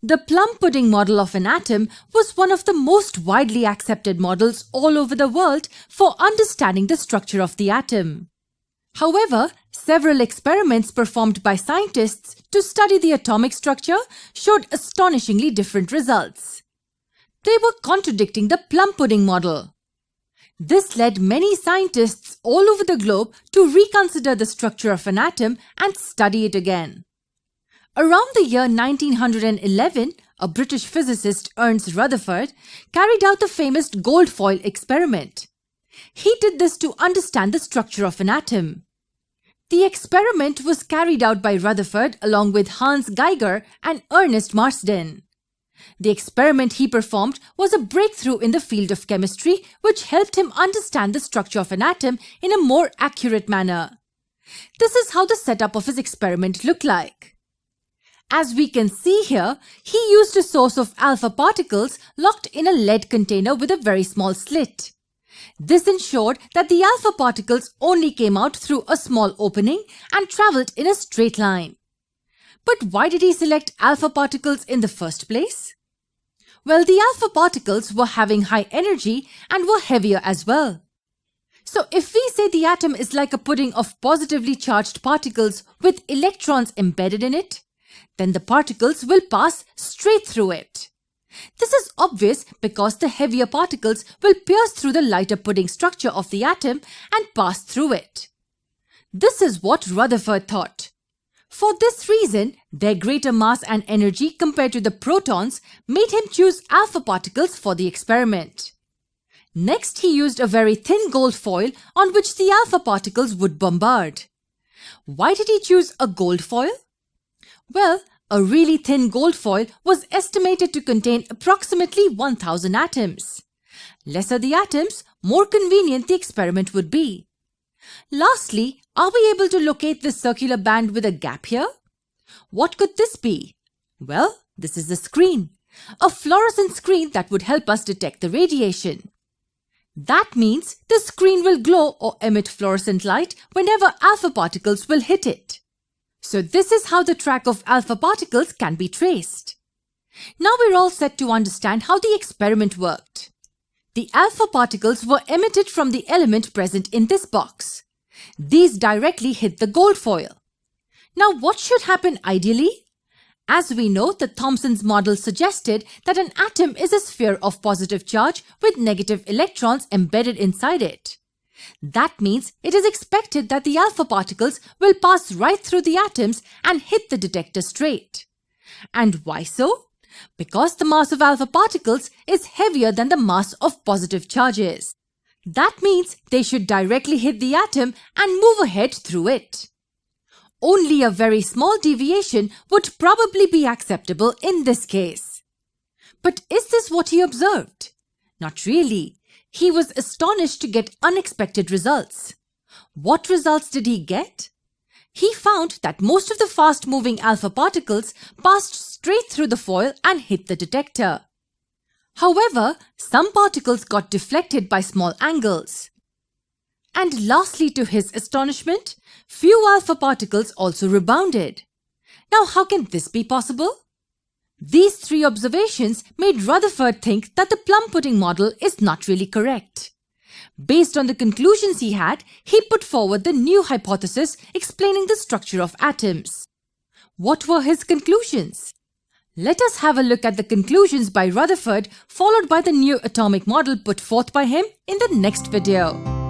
The plum pudding model of an atom was one of the most widely accepted models all over the world for understanding the structure of the atom. However, several experiments performed by scientists to study the atomic structure showed astonishingly different results. They were contradicting the plum pudding model. This led many scientists all over the globe to reconsider the structure of an atom and study it again. Around the year 1911, a British physicist, Ernst Rutherford, carried out the famous gold foil experiment. He did this to understand the structure of an atom. The experiment was carried out by Rutherford along with Hans Geiger and Ernest Marsden. The experiment he performed was a breakthrough in the field of chemistry which helped him understand the structure of an atom in a more accurate manner. This is how the setup of his experiment looked like. As we can see here, he used a source of alpha particles locked in a lead container with a very small slit. This ensured that the alpha particles only came out through a small opening and travelled in a straight line. But why did he select alpha particles in the first place? Well, the alpha particles were having high energy and were heavier as well. So if we say the atom is like a pudding of positively charged particles with electrons embedded in it, then the particles will pass straight through it. This is obvious because the heavier particles will pierce through the lighter pudding structure of the atom and pass through it. This is what Rutherford thought. For this reason, their greater mass and energy compared to the protons made him choose alpha particles for the experiment. Next, he used a very thin gold foil on which the alpha particles would bombard. Why did he choose a gold foil? Well, a really thin gold foil was estimated to contain approximately 1000 atoms. Lesser the atoms, more convenient the experiment would be. Lastly, are we able to locate this circular band with a gap here? What could this be? Well, this is a screen. A fluorescent screen that would help us detect the radiation. That means the screen will glow or emit fluorescent light whenever alpha particles will hit it. So this is how the track of alpha particles can be traced. Now we're all set to understand how the experiment worked. The alpha particles were emitted from the element present in this box. These directly hit the gold foil. Now what should happen ideally? As we know, the Thomson's model suggested that an atom is a sphere of positive charge with negative electrons embedded inside it. That means it is expected that the alpha particles will pass right through the atoms and hit the detector straight. And why so? Because the mass of alpha particles is heavier than the mass of positive charges. That means they should directly hit the atom and move ahead through it. Only a very small deviation would probably be acceptable in this case. But is this what he observed? Not really. He was astonished to get unexpected results. What results did he get? He found that most of the fast-moving alpha particles passed straight through the foil and hit the detector. However, some particles got deflected by small angles. And lastly, to his astonishment, few alpha particles also rebounded. Now, how can this be possible? These three observations made Rutherford think that the plum pudding model is not really correct. Based on the conclusions he had, he put forward the new hypothesis explaining the structure of atoms. What were his conclusions? Let us have a look at the conclusions by Rutherford, followed by the new atomic model put forth by him in the next video.